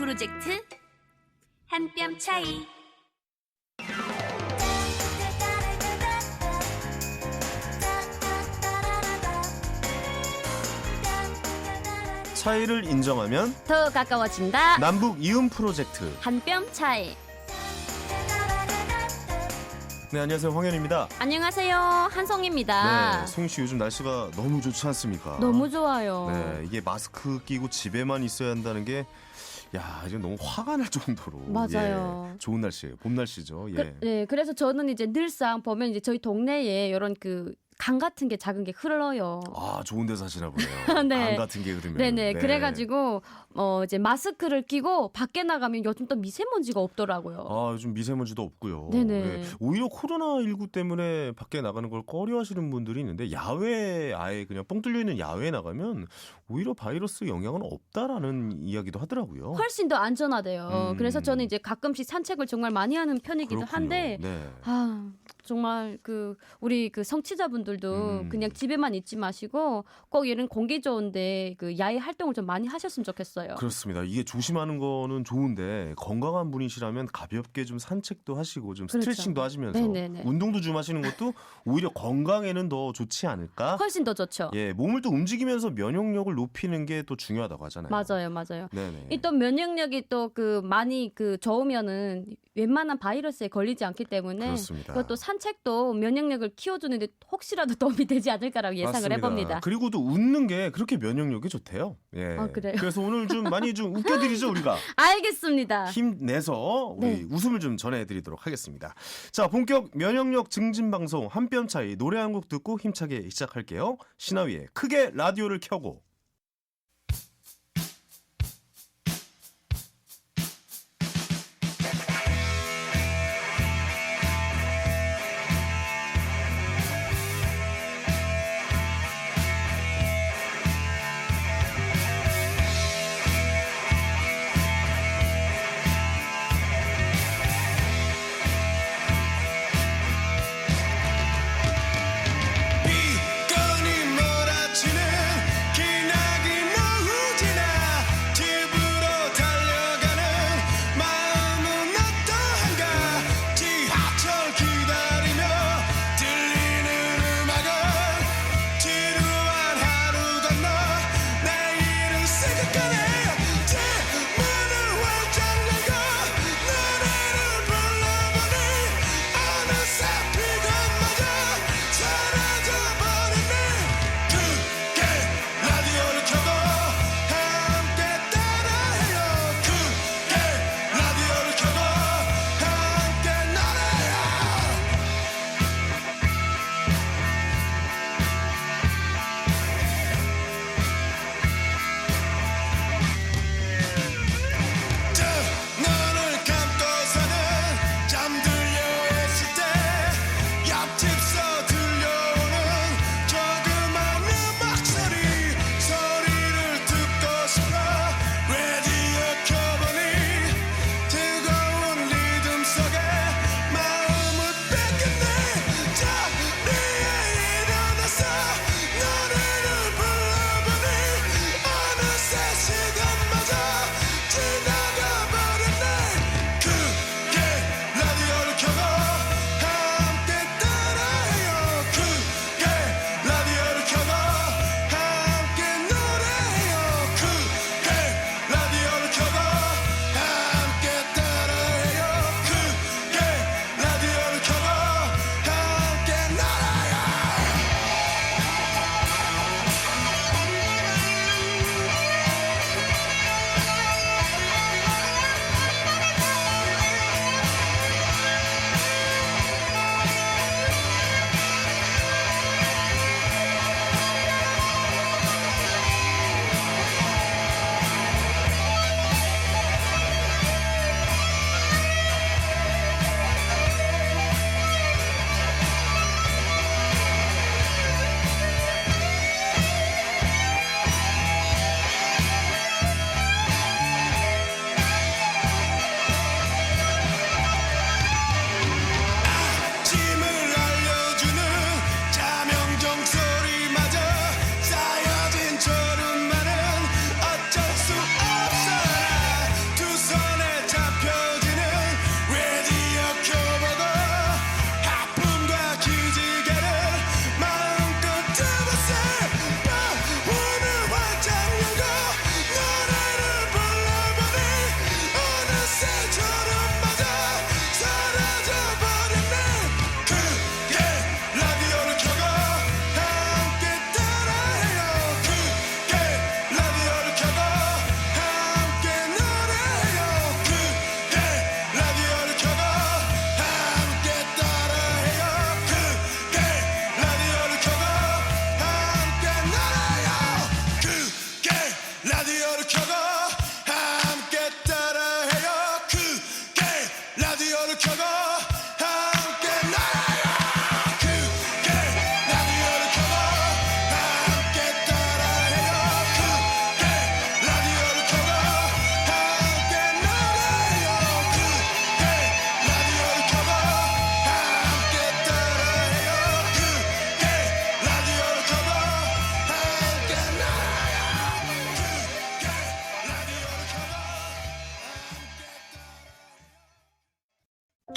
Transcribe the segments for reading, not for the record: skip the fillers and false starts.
프로젝트 한 뼘 차이. 차이를 인정하면 더 가까워진다. 남북 이음 프로젝트. 한 뼘 차이. 네, 안녕하세요. 황현입니다. 안녕하세요. 한성입니다. 네, 송희 씨 요즘 날씨가 너무 좋지 않습니까? 너무 좋아요. 네, 이게 마스크 끼고 집에만 있어야 한다는 게 이제 너무 화가 날 정도로 맞아요. 좋은 날씨예요. 봄 날씨죠. 예. 네, 그래서 저는 이제 늘상 보면 이제 저희 동네에 이런 그 강 같은 게 작은 게 흘러요. 아, 좋은 데 사시나 보네요. 네. 강 같은 게 흐르면. 네네. 그래가지고 이제 마스크를 끼고 밖에 나가면 요즘 또 미세먼지가 없더라고요. 아, 요즘 미세먼지도 없고요. 네네. 예. 오히려 코로나19 때문에 밖에 나가는 걸 꺼려하시는 분들이 있는데 야외 아예 그냥 뻥 뚫려 있는 야외에 나가면 오히려 바이러스 영향은 없다라는 이야기도 하더라고요. 훨씬 더 안전하대요. 그래서 저는 이제 가끔씩 산책을 정말 많이 하는 편이기도 그렇군요. 한데 네. 정말 우리 성취자분들도 그냥 집에만 있지 마시고 꼭 이런 공기 좋은데 야외 활동을 좀 많이 하셨으면 좋겠어요. 그렇습니다. 이게 조심하는 거는 좋은데 건강한 분이시라면 가볍게 좀 산책도 하시고 좀 그렇죠. 스트레칭도 하시면서 네네네. 운동도 좀 하시는 것도 오히려 건강에는 더 좋지 않을까? 훨씬 더 좋죠. 예, 몸을 또 움직이면서 면역력을 높이는 게 또 중요하다고 하잖아요. 맞아요. 네네. 이 또 면역력이 또 많이 좋으면은 웬만한 바이러스에 걸리지 않기 때문에 그렇습니다. 그것도 산책도 면역력을 키워주는데 혹시라도 도움이 되지 않을까라고 예상을 맞습니다. 해봅니다. 그리고 또 웃는 게 그렇게 면역력이 좋대요. 예. 아, 그래요? 그래서 오늘 좀 많이 좀 웃겨드리죠, 우리가. 알겠습니다. 힘내서 우리 네. 웃음을 좀 전해드리도록 하겠습니다. 자, 본격 면역력 증진 방송 한 뼘 차이 노래 한 곡 듣고 힘차게 시작할게요. 신하위의 크게 라디오를 켜고. 비건이 몰아치는 긴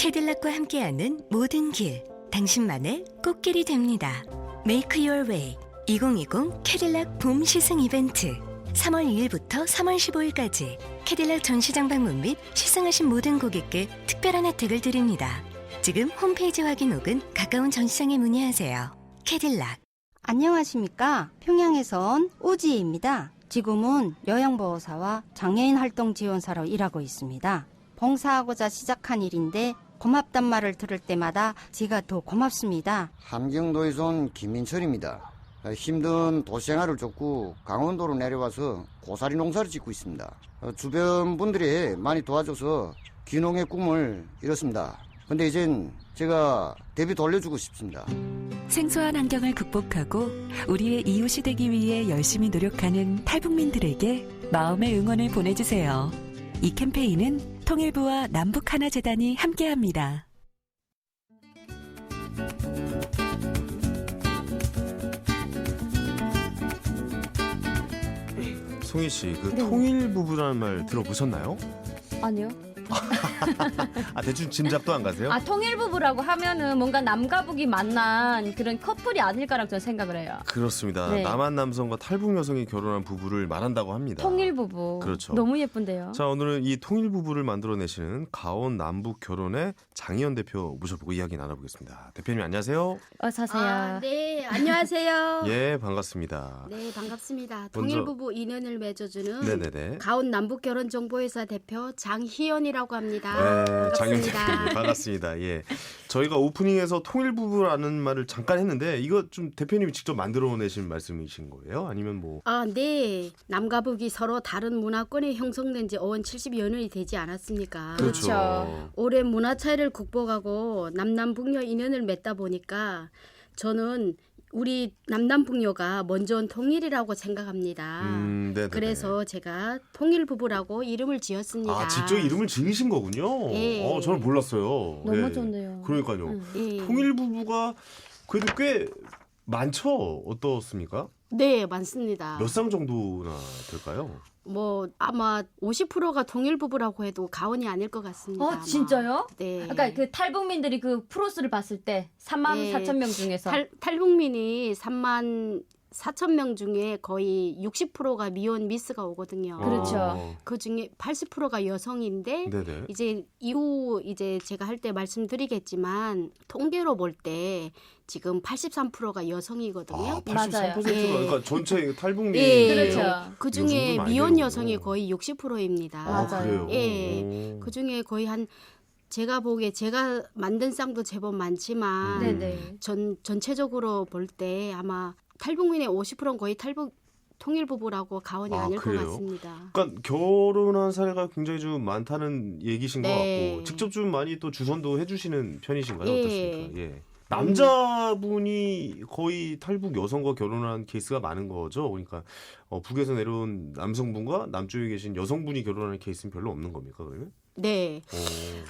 캐딜락과 함께하는 모든 길, 당신만의 꽃길이 됩니다. Make Your Way 2020 캐딜락 봄 시승 이벤트 3월 2일부터 3월 15일까지 캐딜락 전시장 방문 및 시승하신 모든 고객께 특별한 혜택을 드립니다. 지금 홈페이지 확인 혹은 가까운 전시장에 문의하세요. 캐딜락. 안녕하십니까. 평양에서 온 우지입니다. 지금은 요양보호사와 장애인 활동 지원사로 일하고 있습니다. 봉사하고자 시작한 일인데 고맙단 말을 들을 때마다 제가 더 고맙습니다. 함경도에서 온 김민철입니다. 힘든 도시생활을 쫓고 강원도로 내려와서 고사리 농사를 짓고 있습니다. 주변 분들이 많이 도와줘서 귀농의 꿈을 이뤘습니다. 근데 이젠 제가 대비 돌려주고 싶습니다. 생소한 환경을 극복하고 우리의 이웃이 되기 위해 열심히 노력하는 탈북민들에게 마음의 응원을 보내주세요. 이 캠페인은 통일부와 남북하나재단이 함께합니다. 송희 씨, 그 네. 통일 부부라는 말 들어보셨나요? 아니요. 아, 대충 짐작도 안 가세요? 아, 통일부부라고 하면은 뭔가 남과 북이 만난 그런 커플이 아닐까라고 저는 생각을 해요. 그렇습니다. 네. 남한 남성과 탈북 여성이 결혼한 부부를 말한다고 합니다. 통일부부. 그렇죠. 너무 예쁜데요. 자, 오늘은 이 통일 부부를 만들어내시는 가온 남북 결혼의 장희연 대표 모셔보고 이야기 나눠보겠습니다. 대표님 안녕하세요. 어서 오세요. 네, 안녕하세요. 예, 반갑습니다. 네, 반갑습니다. 먼저- 통일부부 인연을 맺어주는 네네네. 가온 남북결혼정보회사 대표 장희연이라고 합니다. 네, 장희연 반갑습니다. 대표님 반갑습니다. 예, 저희가 오프닝에서 통일 부부라는 말을 잠깐 했는데 이거 좀 대표님이 직접 만들어내신 말씀이신 거예요? 아니면 뭐? 아, 네. 남과 북이 서로 다른 문화권이 형성된 지 70여 년이 되지 않았습니까? 그렇죠. 올해 문화 차이를 극복하고 남남북녀 인연을 맺다 보니까 저는 우리 남남북녀가 먼저 온 통일이라고 생각합니다. 네네네. 그래서 제가 통일부부라고 이름을 지었습니다. 아, 직접 이름을 지으신 거군요. 예. 저는 몰랐어요. 너무 예. 좋네요. 그러니까요. 예. 통일 부부가 그래도 꽤 많죠. 어떻습니까? 네, 많습니다. 몇 상 정도나 될까요? 뭐 아마 50%가 통일부부라고 해도 과언이 아닐 것 같습니다. 아, 아마. 진짜요? 네. 아까 그 탈북민들이 그 프로스를 봤을 때 3만 네. 4천 명 중에서 탈북민이 3만 4천 명 중에 거의 60%가 미혼 미스가 오거든요. 그렇죠. 그 중에 80%가 여성인데 네네. 이제 이후 이제 제가 할 때 말씀드리겠지만 통계로 볼 때 지금 83%가 여성이거든요. 아, 맞아요. 83%가 예. 그러니까 전체 탈북민. 예. 그렇죠. 그 이 정도 중에 많이 미혼 되는군요. 여성이 거의 60%입니다. 아, 맞아요. 그래요? 예. 오. 그 중에 거의 한 제가 보기에 제가 만든 쌍도 제법 많지만 네네. 전체적으로 볼 때 아마 탈북민의 50%는 거의 탈북 통일 부부라고 가언이 아, 아닐 그래요? 것 같습니다. 그러니까 결혼한 사례가 굉장히 좀 많다는 얘기신 것 네. 같고 직접 좀 많이 또 주선도 해주시는 편이신가요? 예. 어떻습니까? 예. 남자분이 거의 탈북 여성과 결혼한 케이스가 많은 거죠. 그러니까 북에서 내려온 남성분과 남쪽에 계신 여성분이 결혼하는 케이스는 별로 없는 겁니까? 그러면? 네,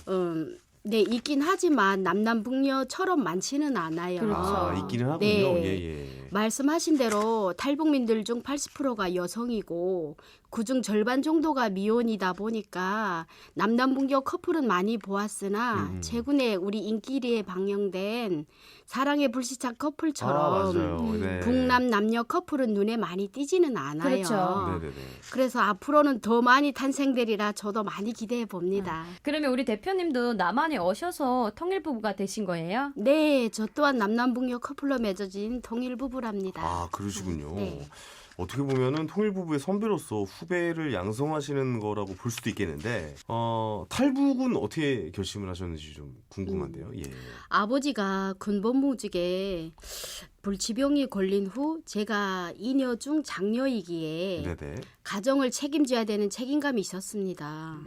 오. 네 있긴 하지만 남남북녀처럼 많지는 않아요. 그렇죠. 아, 있기는 하군요. 네. 예. 말씀하신 대로 탈북민들 중 80%가 여성이고 그중 절반 정도가 미혼이다 보니까 남남북녀 커플은 많이 보았으나 최근에 우리 인기리에 방영된 사랑의 불시착 커플처럼 맞아요. 네. 북남 남녀 커플은 눈에 많이 띄지는 않아요. 그렇죠. 네네네. 그래서 앞으로는 더 많이 탄생되리라 저도 많이 기대해 봅니다. 그러면 우리 대표님도 남한에 오셔서 통일부부가 되신 거예요? 네, 저 또한 남남북녀 커플로 맺어진 통일부부랍니다. 아, 그러시군요. 네. 어떻게 보면은 통일부부의 선배로서 후배를 양성하시는 거라고 볼 수도 있겠는데 탈북은 어떻게 결심을 하셨는지 좀 궁금한데요. 예. 아버지가 군법무직에 불치병이 걸린 후 제가 이녀 중 장녀이기에 네네. 가정을 책임져야 되는 책임감이 있었습니다.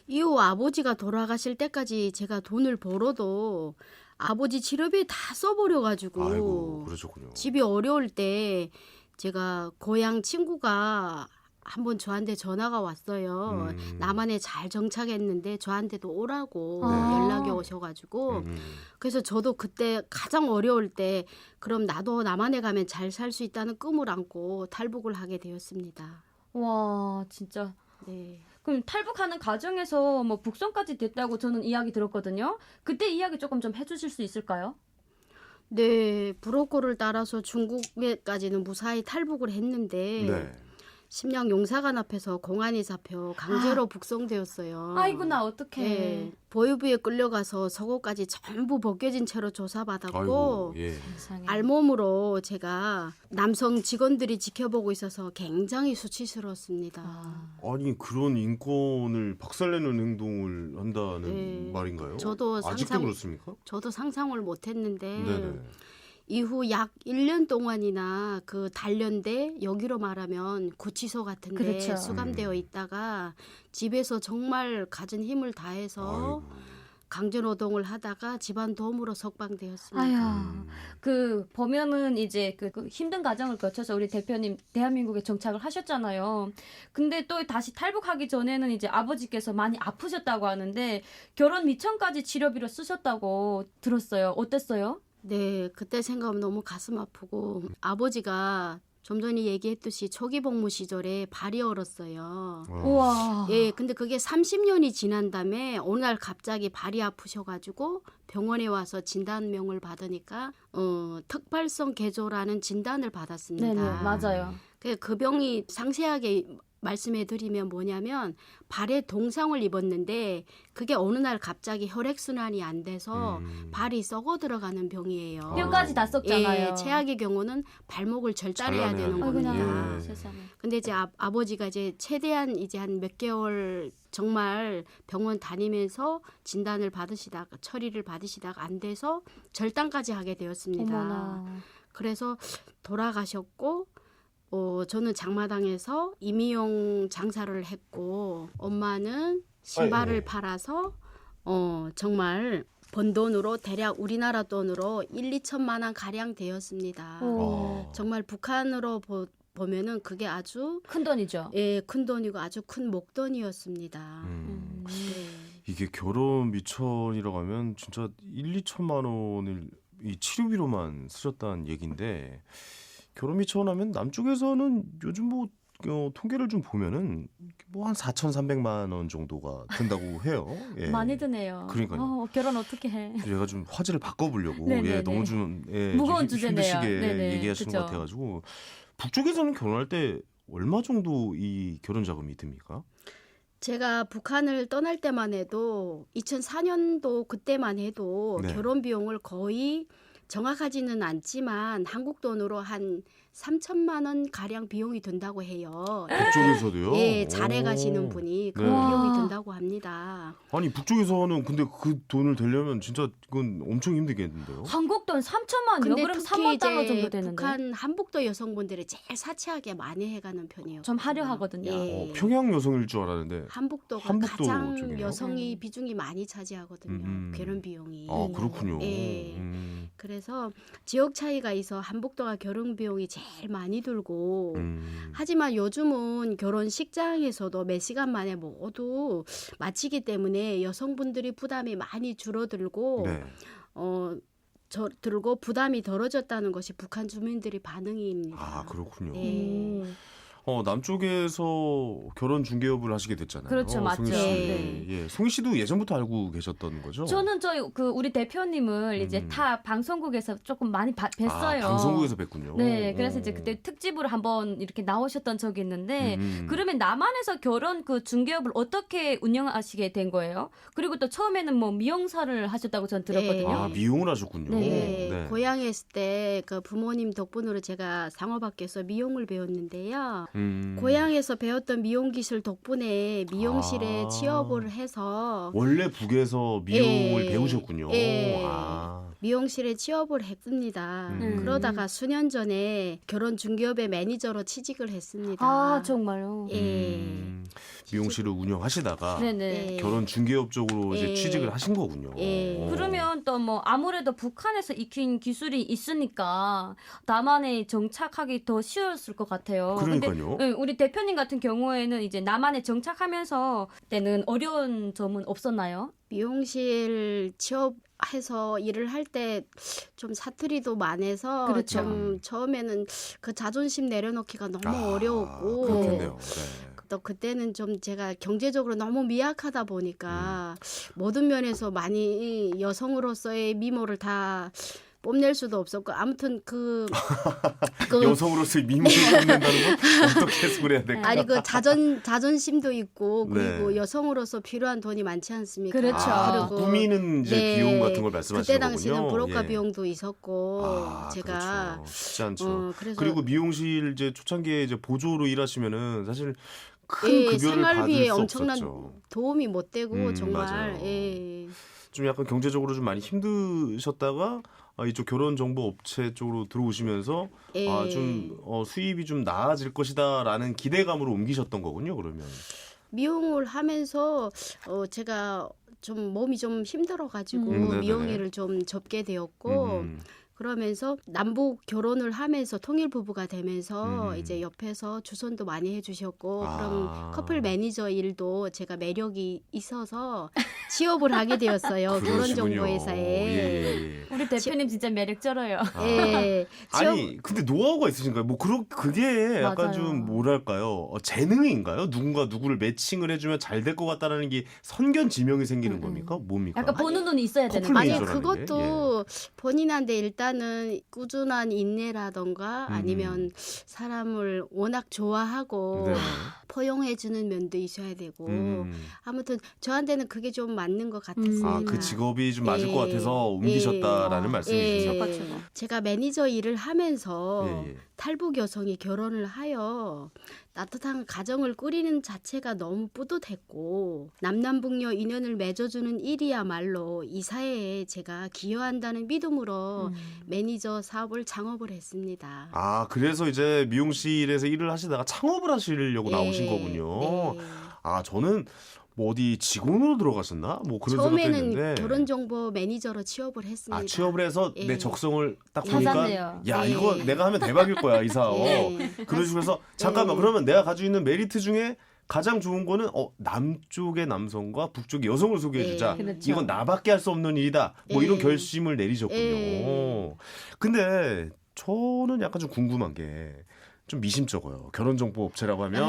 이후 아버지가 돌아가실 때까지 제가 돈을 벌어도 아버지 치료비에 다 써버려가지고 아이고, 그러셨군요. 집이 어려울 때 제가 고향 친구가 한번 저한테 전화가 왔어요. 남한에 잘 정착했는데 저한테도 오라고 네. 연락이 오셔가지고 음. 그래서 저도 그때 가장 어려울 때 그럼 나도 남한에 가면 잘 살 수 있다는 꿈을 안고 탈북을 하게 되었습니다. 와, 진짜. 네. 그럼 탈북하는 과정에서 뭐 북송까지 됐다고 저는 이야기 들었거든요. 그때 이야기 조금 좀 해주실 수 있을까요? 네, 브로커를 따라서 중국에까지는 무사히 탈북을 했는데 네. 심양 용사관 앞에서 공안이 잡혀 강제로 북송되었어요. 아이고 나 어떡해. 네, 보유부에 끌려가서 속옷까지 전부 벗겨진 채로 조사받았고 아이고, 예. 세상에. 알몸으로 제가 남성 직원들이 지켜보고 있어서 굉장히 수치스러웠습니다. 아니 그런 인권을 박살내는 행동을 한다는 네. 말인가요? 저도 아직도 그렇습니까? 저도 상상을 못했는데 네네. 이후 약 1년 동안이나 그 단련대 여기로 말하면 구치소 같은데 그렇죠. 수감되어 있다가 집에서 정말 가진 힘을 다해서 아이고. 강제 노동을 하다가 집안 도움으로 석방되었습니다. 아휴, 그 보면은 이제 그 힘든 과정을 거쳐서 우리 대표님 대한민국에 정착을 하셨잖아요. 근데 또 다시 탈북하기 전에는 이제 아버지께서 많이 아프셨다고 하는데 결혼 미천까지 치료비로 쓰셨다고 들었어요. 어땠어요? 네, 그때 생각하면 너무 가슴 아프고 아버지가 좀 전에 얘기했듯이 초기 복무 시절에 발이 얼었어요. 우와. 예, 근데 그게 30년이 지난 다음에 어느 날 갑자기 발이 아프셔가지고 병원에 와서 진단명을 받으니까 특발성 개조라는 진단을 받았습니다. 네네, 맞아요. 그 병이 상세하게 말씀해드리면 뭐냐면 발에 동상을 입었는데 그게 어느 날 갑자기 혈액순환이 안 돼서 발이 썩어 들어가는 병이에요. 뼈까지 다 썩잖아요. 예, 최악의 경우는 발목을 절단해야 잘라내야 되는 아이고 겁니다. 나 예. 세상에. 근데 이제 아버지가 이제 최대한 이제 한 몇 개월 정말 병원 다니면서 진단을 받으시다가 처리를 받으시다가 안 돼서 절단까지 하게 되었습니다. 어머나. 그래서 돌아가셨고 저는 장마당에서 임의용 장사를 했고 엄마는 신발을 아이고. 팔아서 정말 번 돈으로 대략 우리나라 돈으로 1-2천만 원 가량 되었습니다. 오. 정말 북한으로 보면은 그게 아주 큰 돈이죠. 큰 돈이고 아주 큰 목돈이었습니다. 음. 네. 이게 결혼 미천이라고 하면 진짜 1-2천만 원을 이 치료비로만 쓰셨다는 얘기인데 결혼 미천 하면 남쪽에서는 요즘 뭐 통계를 좀 보면은 뭐 한 4,300만 원 정도가 든다고 해요. 예. 많이 드네요. 그러니까요. 결혼 어떻게 해? 제가 좀 화제를 바꿔보려고 네네네. 너무 좀 무거운 좀 주제네요. 힘드시게 네네. 얘기하시는 그쵸. 것 같아가지고 북쪽에서는 결혼할 때 얼마 정도 이 결혼 자금이 듭니까? 제가 북한을 떠날 때만 해도 2004년도 그때만 해도 네. 결혼 비용을 거의 정확하지는 않지만 한국 돈으로 한 3천만 원 가량 비용이 든다고 해요. 북쪽에서도요? 예, 잘해 오. 가시는 분이 그 네. 비용이 든다고 합니다. 아니 북쪽에서는 근데 그 돈을 대려면 진짜 그건 엄청 힘들겠는데요? 한국 돈 3천만 원이요? 그럼 3만 달러 정도 되는데. 북한 한북도 여성분들이 제일 사치하게 많이 해가는 편이에요. 좀 화려하거든요. 예. 평양 여성일 줄 알았는데. 한북도가 한북도 가장 쪽이요? 여성이 비중이 많이 차지하거든요. 결혼 비용이. 아 그렇군요. 예. 그래서 지역 차이가 있어 한북도가 결혼 비용이 제일 많이 들고 하지만 요즘은 결혼식장에서도 몇 시간 만에 모두 마치기 때문에 여성분들이 부담이 많이 줄어들고 네. 들고 부담이 덜어졌다는 것이 북한 주민들의 반응입니다. 아 그렇군요. 네. 남쪽에서 결혼 중개업을 하시게 됐잖아요. 그렇죠, 맞죠. 송희 씨. 네. 예, 송희 씨도 예전부터 알고 계셨던 거죠? 저는 우리 대표님을 이제 타 방송국에서 조금 많이 뵀어요. 아, 방송국에서 뵀군요. 네, 그래서 이제 그때 특집으로 한번 이렇게 나오셨던 적이 있는데 그러면 남한에서 결혼 그 중개업을 어떻게 운영하시게 된 거예요? 그리고 또 처음에는 뭐 미용사를 하셨다고 전 들었거든요. 아 미용을 하셨군요. 네, 고향에 있을 때 그 부모님 덕분으로 제가 상호밖에서 미용을 배웠는데요. 고향에서 배웠던 미용 기술 덕분에 미용실에 아. 취업을 해서 원래 북에서 미용을 예. 배우셨군요. 예. 아. 미용실에 취업을 했습니다. 그러다가 수년 전에 결혼 중개업의 매니저로 취직을 했습니다. 아, 정말요? 예. 미용실을 운영하시다가 네네. 예. 결혼 중개업 쪽으로 이제 예. 취직을 하신 거군요. 예. 그러면 또 뭐 아무래도 북한에서 익힌 기술이 있으니까 남한에 정착하기 더 쉬웠을 것 같아요. 그러니까요. 근데 우리 대표님 같은 경우에는 이제 남한에 정착하면서 때는 어려운 점은 없었나요? 미용실 취업해서 일을 할 때 좀 사투리도 많아서 그렇죠. 좀 처음에는 그 자존심 내려놓기가 너무 아, 어려웠고 그렇겠네요. 네. 또 그때는 좀 제가 경제적으로 너무 미약하다 보니까 모든 면에서 많이 여성으로서의 미모를 다 뽐낼 수도 없었고 아무튼 그 여성으로서의 미모를 뽐낸다는 건 어떻게 해석을 해야 될까? 아니 그 자존심도 있고 그리고 네. 여성으로서 필요한 돈이 많지 않습니까? 그렇죠. 아, 그리고 꾸미는 이제 네, 비용 같은 걸 말씀하시는 그때 거군요. 당시는 브로커 예. 비용도 있었고 아, 제가 그렇죠. 쉽지 않죠. 그래서 그리고 미용실 이제 초창기에 이제 보조로 일하시면은 사실 큰 예, 급여를 생활비에 받을 수 엄청난 없었죠. 도움이 못 되고 정말 맞아요. 예. 좀 약간 경제적으로 좀 많이 힘드셨다가 이쪽 결혼 정보 업체 쪽으로 들어오시면서 예. 좀 수입이 좀 나아질 것이다라는 기대감으로 옮기셨던 거군요. 그러면. 미용을 하면서 제가 좀 몸이 좀 힘들어가지고 네네. 미용일을 좀 접게 되었고 음. 그러면서 남북 결혼을 하면서 통일 부부가 되면서 음. 이제 옆에서 주선도 많이 해주셨고 아. 그럼 커플 매니저 일도 제가 매력이 있어서 취업을 하게 되었어요. 그러시군요. 결혼정보회사에. 예. 우리 대표님 진짜 매력 쩔어요. 아. 예, 취업 아니 근데 노하우가 있으신가요? 뭐 그게 약간 맞아요. 좀 뭐랄까요? 재능인가요? 누군가 누구를 매칭을 해주면 잘 될 것 같다라는 게 선견지명이 생기는 겁니까? 뭡니까? 약간 보는 눈이 있어야 되는 커플 아니 거죠. 매니저라는 게, 그것도 본인한테 일단은 꾸준한 인내라던가 아니면 사람을 워낙 좋아하고 네. 포용해주는 면도 있어야 되고 음. 아무튼 저한테는 그게 좀 맞는 것 같았습니다. 그 직업이 좀 맞을 예. 것 같아서 옮기셨다라는 예. 말씀이시죠? 예. 최고. 제가 매니저 일을 하면서 예, 예. 탈북 여성이 결혼을 하여 따뜻한 가정을 꾸리는 자체가 너무 뿌듯했고 남남북녀 인연을 맺어주는 일이야말로 이 사회에 제가 기여한다는 믿음으로 매니저 사업을 창업을 했습니다. 아 그래서 이제 미용실에서 일을 하시다가 창업을 하시려고 나오신 예, 거군요. 네. 아 저는 뭐 어디 직원으로 들어가셨나? 뭐 그런 생각도 처음에는 했는데 결혼정보 매니저로 취업을 했습니다. 취업을 해서 예. 내 적성을 딱 보니까 찾았네요. 야 예. 이거 내가 하면 대박일 거야 이 사업. 예. 그런 식으로 해서 잠깐만 예. 그러면 내가 가지고 있는 메리트 중에 가장 좋은 거는 남쪽의 남성과 북쪽의 여성을 소개해주자. 예. 그렇죠. 이건 나밖에 할 수 없는 일이다. 뭐 예. 이런 결심을 내리셨군요. 예. 근데 저는 약간 좀 궁금한 게 좀 미심쩍어요. 결혼정보 업체라고 하면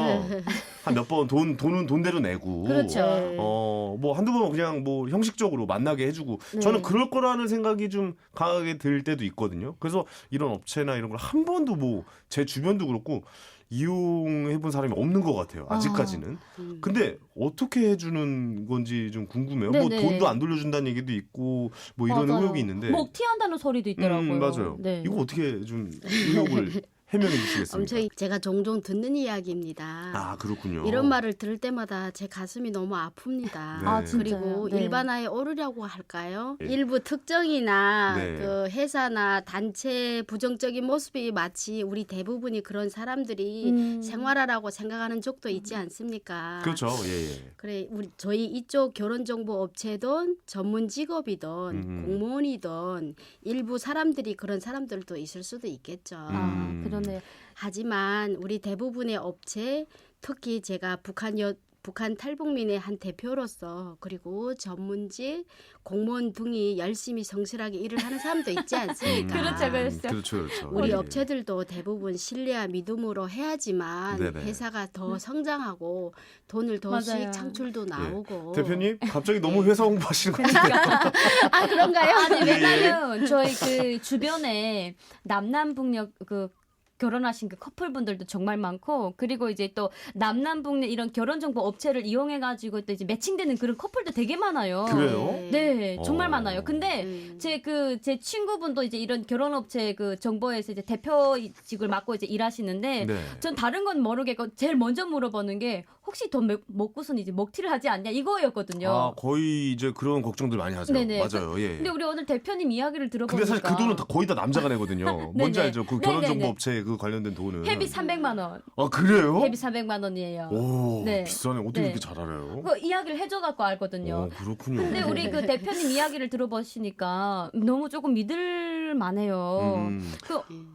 한 몇 번 돈은 돈대로 내고 그렇죠. 뭐 한두 번 그냥 뭐 형식적으로 만나게 해주고 네. 저는 그럴 거라는 생각이 좀 강하게 들 때도 있거든요. 그래서 이런 업체나 이런 걸 한 번도 뭐 제 주변도 그렇고 이용해본 사람이 없는 것 같아요. 아직까지는. 근데 어떻게 해주는 건지 좀 궁금해요. 뭐 네네. 돈도 안 돌려준다는 얘기도 있고 뭐 이런 맞아요. 의혹이 있는데. 목 티한다는 소리도 있더라고요. 맞아요. 네. 이거 어떻게 좀 의혹을 해명해 주시겠습니까? 엄청 제가 종종 듣는 이야기입니다. 아 그렇군요. 이런 말을 들을 때마다 제 가슴이 너무 아픕니다. 네. 아, 진짜요? 그리고 네. 일반화에 오르려고 할까요? 네. 일부 특정이나 네. 그 회사나 단체 부정적인 모습이 마치 우리 대부분이 그런 사람들이 생활하라고 생각하는 적도 있지 않습니까? 그렇죠. 예. 그래 저희 이쪽 결혼정보 업체든 전문 직업이든 공무원이든 일부 사람들이 그런 사람들도 있을 수도 있겠죠. 아, 그러네요. 하지만 우리 대부분의 업체 특히 제가 북한 탈북민의 한 대표로서 그리고 전문직 공무원 등이 열심히 성실하게 일을 하는 사람도 있지 않습니까? 그렇죠. 우리 예. 업체들도 대부분 신뢰와 믿음으로 해야지만 네네. 회사가 더 성장하고 돈을 더 맞아요. 수익 창출도 나오고 대표님 갑자기 너무 회사 홍보하시는 것 같아요. 아 그런가요? 아니 왜냐면 저희 그 주변에 남남북녀 그 결혼하신 그 커플분들도 정말 많고 그리고 이제 또 남남북녀 이런 결혼정보 업체를 이용해가지고 또 이제 매칭되는 그런 커플도 되게 많아요. 그래요? 네, 정말 어. 많아요. 근데 제 친구분도 이제 이런 결혼업체 그 정보에서 이제 대표직을 맡고 이제 일하시는데 네. 전 다른 건 모르겠고 제일 먼저 물어보는 게 혹시 돈 먹고선 이제 먹튀를 하지 않냐 이거였거든요. 아 거의 이제 그런 걱정들 많이 하세요. 네네. 맞아요. 예. 근데 우리 오늘 대표님 이야기를 들어보니까 근데 사실 그 돈은 다 거의 다 남자가 내거든요. 뭔지 네네. 알죠? 그 네네네. 결혼정보 업체 그 관련된 돈은. 회비 300만 원. 아 그래요? 회비 300만 원이에요. 오 네. 비싸네. 어떻게 네. 그렇게 잘 알아요? 그 이야기를 해줘갖고 알거든요. 그렇군요. 근데 우리 그 대표님 이야기를 들어보시니까 너무 조금 믿을만해요.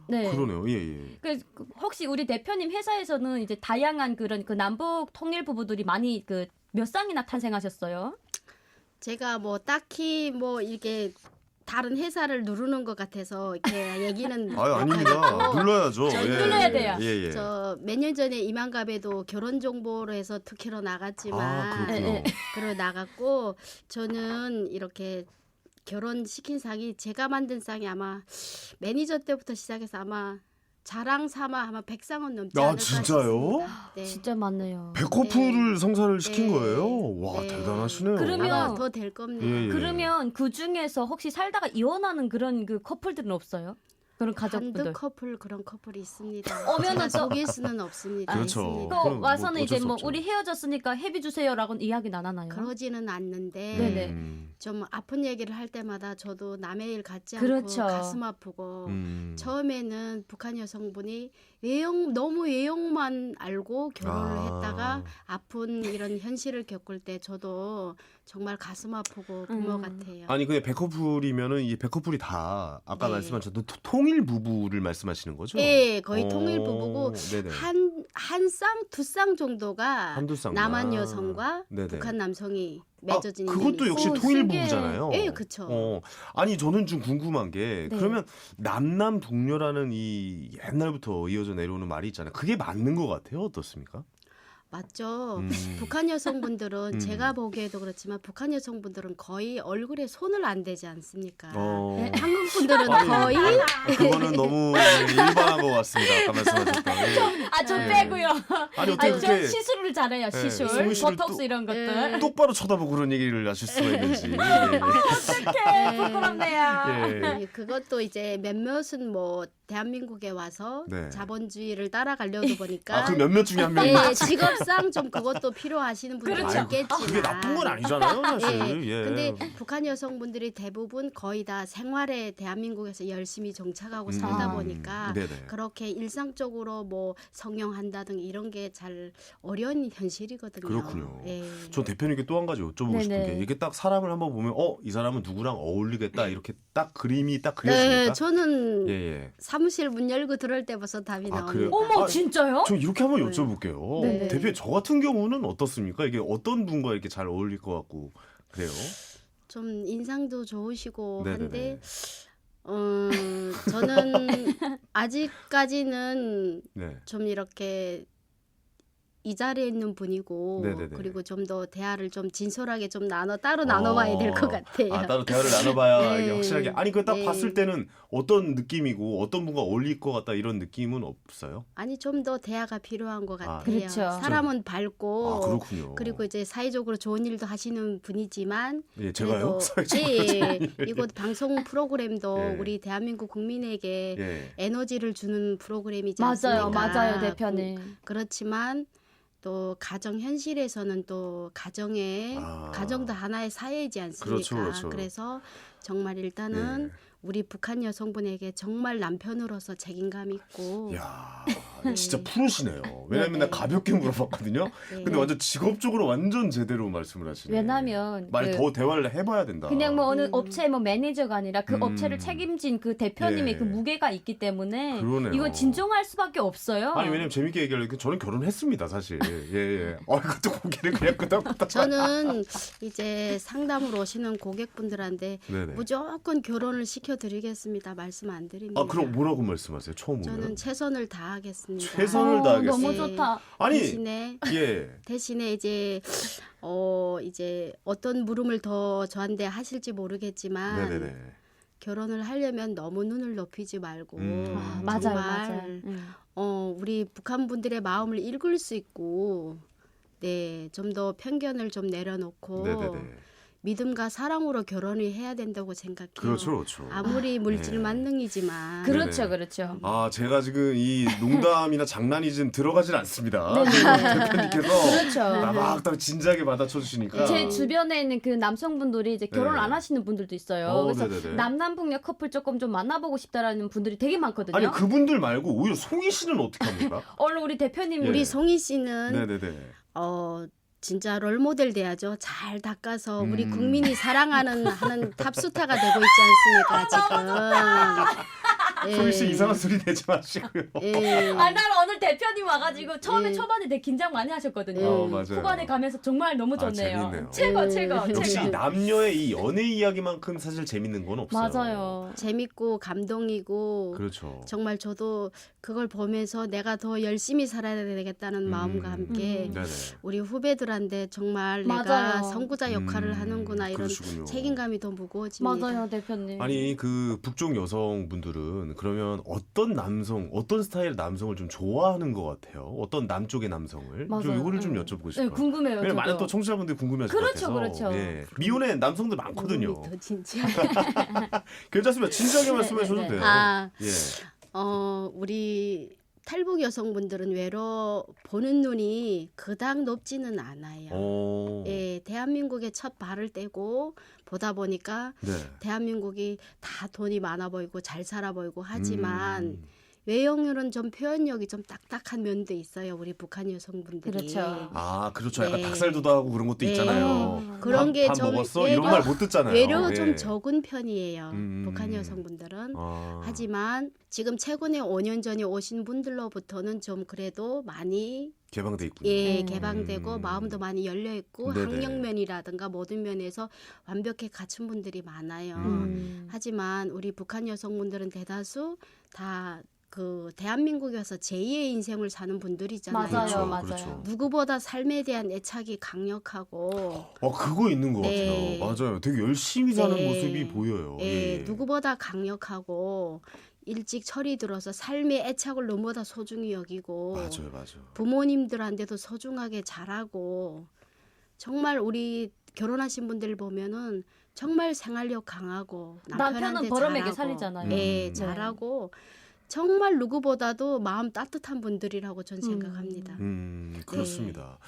네. 그러네요. 예. 그 혹시 우리 대표님 회사에서는 이제 다양한 그런 그 남북 통일 부부들이 많이 그 몇 쌍이나 탄생하셨어요? 제가 뭐 딱히 뭐 이렇게 다른 회사를 누르는 것 같아서 이렇게 얘기는 아유 아닙니다. 못하겠고 눌러야죠. 저 눌러야 돼요. 예, 예. 저 몇 년 전에 이만갑에도 결혼 정보로 해서 특혜로 나갔지만 아 그렇군요. 그러 나갔고 저는 이렇게 결혼시킨 상이 제가 만든 상이 아마 매니저 때부터 시작해서 아마 자랑 삼아 아마 100상은 넘지 아, 않을까 진짜요? 싶습니다. 네. 진짜 많네요. 100커플을 성사를 시킨 네. 거예요? 와 네. 대단하시네요. 그러면- 아마 더 될 겁니다. 예, 예. 그러면 그 중에서 혹시 살다가 이혼하는 그런 그 커플들은 없어요? 그런 가족분들. 한두 커플 그런 커플이 있습니다. 오면은 제가 또- 속일 수는 없습니다. 그렇죠. 있습니다. 또 그럼 와서는 뭐 어쩔 이제 수 뭐 없죠. 우리 헤어졌으니까 회비 주세요라고는 이야기는 안 하나요? 그러지는 않는데 네네. 좀 아픈 얘기를 할 때마다 저도 남의 일 같지 않고 그렇죠. 가슴 아프고 처음에는 북한 여성분이 너무 외형만 알고 결혼을 아. 했다가 아픈 이런 현실을 겪을 때 저도 정말 가슴 아프고 부모 같아요. 아니 근데 100커플이면은 이 100커플이 다 아까 네. 말씀하신 통일 부부를 말씀하시는 거죠? 예, 거의 어, 통일 부부고 네네. 한 쌍, 두 쌍 정도가 한두 쌍. 남한 여성과 네네. 북한 남성이 맺어진 그것도 인연이 역시 오, 통일 신기해. 부부잖아요. 예, 그쵸. 아니 저는 좀 궁금한 게 네. 그러면 남남북녀라는 이 옛날부터 이어져 내려오는 말이 있잖아요. 그게 맞는 것 같아요. 어떻습니까? 맞죠. 음. 북한 여성분들은 음. 제가 보기에도 그렇지만 북한 여성분들은 거의 얼굴에 손을 안 대지 않습니까? 어. 한국 분들은 아니, 거의 그거는 너무 일반한 것 같습니다. 아까 말씀하셨던. 아, 저 네. 빼고요. 아니 어떻게 아, 저 그렇게 시술을 잘해요. 네, 시술. 승우 씨를 보톡스 또- 이런 것들. 똑바로 쳐다보고 그런 얘기를 하실 수가 있는지. 예, 어떡해. 부끄럽네요. 예. 예. 그것도 이제 몇몇은 뭐 대한민국에 와서 네. 자본주의를 따라가려고 보니까 아, 그 몇몇 중에 한 명이 예, 직업상 좀 그것도 필요하시는 분들 그렇죠. 있겠지만 그게 나쁜 건 아니잖아요, 사실. 예. 근데 북한 여성분들이 대부분 거의 다 생활에 대한민국에서 열심히 정착하고 살다 보니까 네네. 그렇게 일상적으로 뭐 성형한다든 이런 게 잘 어려운 현실이거든요. 그렇군요. 예. 전 대표님께 또 한 가지 여쭤보고 싶은 네네. 게 이렇게 딱 사람을 한번 보면 이 사람은 누구랑 어울리겠다 이렇게 딱 그림이 딱 네, 그려집니까? 저는 예, 예. 사무실 문 열고 들어올 때부터 답이 아, 나옵니다. 그래요? 어머, 아, 진짜요? 저 이렇게 한번 네. 여쭤볼게요. 네네. 대표님 저 같은 경우는 어떻습니까? 이게 어떤 분과 이렇게 잘 어울릴 것 같고 그래요? 좀 인상도 좋으시고 네네네. 한데 저는 아직까지는 네. 좀 이렇게 이 자리에 있는 분이고 네네네. 그리고 좀 더 대화를 좀 진솔하게 좀 따로 나눠봐야 될 것 같아요. 아, 따로 대화를 나눠봐야 네. 이게 확실하게. 아니 그 딱 네. 봤을 때는 어떤 느낌이고 어떤 분과 어울릴 것 같다 이런 느낌은 없어요? 아니 좀 더 대화가 필요한 것 같아요. 그렇죠. 사람은 밝고 아 그렇군요. 그리고 이제 사회적으로 좋은 일도 하시는 분이지만 예, 제가요? 예, 이곳 방송 프로그램도 예. 우리 대한민국 국민에게 예. 에너지를 주는 프로그램이지 맞아요, 않습니까? 맞아요, 대표님. 그렇지만 또 가정 현실에서는 또 가정도 하나의 사회이지 않습니까? 그렇죠, 그렇죠. 그래서 정말 일단은 예. 우리 북한 여성분에게 정말 남편으로서 책임감 있고 야, 네. 진짜 프로시네요. 왜냐면 네, 나 가볍게 물어봤거든요. 네. 근데 완전 직업적으로 완전 제대로 말씀을 하시네. 왜냐면 많이 그- 더 대화를 해봐야 된다. 그냥 뭐 어느 업체 뭐 매니저가 아니라 그 음. 업체를 책임진 그 대표님의 예. 그 무게가 있기 때문에 그러네요. 이건 진정할 수밖에 없어요. 아니 왜냐면 재밌게 얘기하려니까 저는 결혼했습니다 사실. 예예. 이것도 고개를 그냥 끄덕끄덕. 저는 이제 상담으로 오시는 고객분들한테 네네. 무조건 결혼을 시켜드리겠습니다. 말씀 안 드립니다. 아 그럼 뭐라고 말씀하세요? 처음 저는 오면. 최선을 다하겠습니다. 최선을 다하겠습니다. 너무 네. 좋다. 아니 대신에 이제 어떤 물음을 더 저한테 하실지 모르겠지만 네네네. 결혼을 하려면 너무 눈을 높이지 말고 아, 음. 맞아요, 정말 맞아요. 우리 북한 분들의 마음을 읽을 수 있고 좀 더 편견을 좀 내려놓고 네네네. 믿음과 사랑으로 결혼을 해야 된다고 생각해요. 그렇죠 그렇죠. 아무리 물질 네. 만능이지만 그렇죠, 네네. 그렇죠. 아 제가 지금 이 농담이나 장난이 좀 들어가질 않습니다. 네네. 대표님께서 그렇죠. 막 진지하게 받아쳐 주시니까. 제 주변에 있는 그 남성분들이 이제 결혼을 네. 안 하시는 분들도 있어요. 그래서 네네네. 남남북녀 커플 조금 좀 만나보고 싶다라는 분들이 되게 많거든요. 아니 그분들 말고 오히려 송희 씨는 어떻게 합니까? 얼른 우리 대표님 예. 우리 송희 씨는 네네네. 진짜 롤모델 돼야죠. 잘 닦아서 우리 음. 국민이 사랑하는 하는 탑스타가 되고 있지 않습니까 지금. 소희 씨 이상한 소리 내지 마시고요. 예. 아, 난 오늘 대표님 와가지고 처음에 초반에 되게 긴장 많이 하셨거든요. 맞아요. 후반에 가면서 정말 너무 좋네요. 재밌네요. 최고, 예. 최고, 역시 최고. 남녀의 이 연애 이야기만큼 사실 재밌는 건 없어요. 맞아요. 재밌고 감동이고 그렇죠. 정말 저도 그걸 보면서 내가 더 열심히 살아야 되겠다는 마음과 함께 네네. 우리 후배들한테 정말 맞아요. 내가 선구자 역할을 하는구나 이런 그러시군요. 책임감이 더 무거워집니다. 맞아요, 대표님. 아니 그 북쪽 여성분들은 그러면 어떤 남성, 어떤 스타일의 남성을 좀 좋아하는 것 같아요? 어떤 남쪽의 남성을? 맞아요. 좀 이거를 좀 네. 여쭤보고 네, 싶어요. 궁금해요. 왜냐면 많은 저도. 또 청취자분들이 궁금해하실 그렇죠, 것 같아서. 그렇죠. 예. 미혼의 남성들 많거든요. 더 진짜. 괜찮습니다. 진지하게 말씀해 주셔도 네, 돼요. 아, 예. 우리 탈북 여성분들은 외로 보는 눈이 그닥 높지는 않아요. 예, 대한민국에 첫 발을 떼고 보다 보니까 네. 대한민국이 다 돈이 많아 보이고 잘 살아 보이고 하지만 음. 외형으로는 좀 표현력이 좀 딱딱한 면도 있어요. 우리 북한 여성분들이. 그렇죠. 아, 그렇죠. 약간 네. 닭살도도 하고 그런 것도 네. 있잖아요. 그런 게 밥 좀 먹었어? 이런 말 못 듣잖아요. 외로 예. 좀 적은 편이에요. 음. 북한 여성분들은. 아. 하지만 지금 최근에 5년 전에 오신 분들로부터는 좀 그래도 많이 개방돼 있군요. 예, 개방되고 음. 마음도 많이 열려 있고 네네. 학력면이라든가 모든 면에서 완벽히 갖춘 분들이 많아요. 하지만 우리 북한 여성분들은 대다수 다 그 대한민국에 와서 제2의 인생을 사는 분들이잖아요. 맞아요, 그렇죠, 맞아요. 그렇죠. 누구보다 삶에 대한 애착이 강력하고 그거 있는 것 네. 같아요. 맞아요. 되게 열심히 사는 네. 모습이 보여요. 예, 누구보다 강력하고 일찍 철이 들어서 삶의 애착을 너무보다 소중히 여기고 맞아요, 맞아요. 부모님들한테도 소중하게 잘하고 정말 우리 결혼하신 분들 보면은 정말 생활력 강하고 남편은 남편한테 버럼에게 잘하고, 살리잖아요. 예, 네. 잘하고 정말 누구보다도 마음 따뜻한 분들이라고 전 생각합니다. 그렇습니다.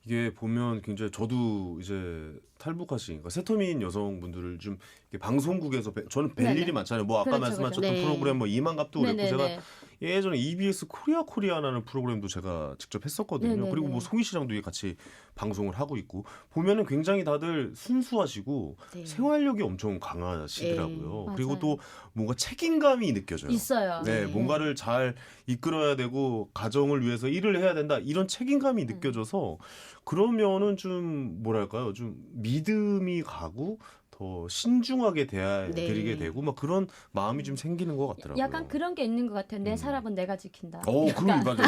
이게 보면 굉장히 저도 이제 탈북하신 그러니까 세터민 여성분들을 좀 이렇게 방송국에서 저는 뵐 네네. 일이 많잖아요. 뭐 아까 그렇죠, 말씀하셨던 그렇죠. 네. 프로그램 뭐 이만갑도 그랬고 네네네. 제가 예전에 EBS 코리아라는 프로그램도 제가 직접 했었거든요. 네네네. 그리고 뭐 송희 씨랑도 같이 방송을 하고 있고 보면은 굉장히 다들 순수하시고 네. 생활력이 엄청 강하시더라고요. 네. 그리고 맞아요. 또 뭔가 책임감이 느껴져요. 있어요. 네, 뭔가를 잘 이끌어야 되고 가정을 위해서 일을 해야 된다 이런 책임감이 느껴져서 그러면은 좀 뭐랄까요, 좀 믿음이 가고 더 신중하게 대해드리게 네. 되고 막 그런 마음이 좀 생기는 것 같더라고요. 약간 그런 게 있는 것 같아요. 내 사람은 내가 지킨다. 그런 게 맞아요.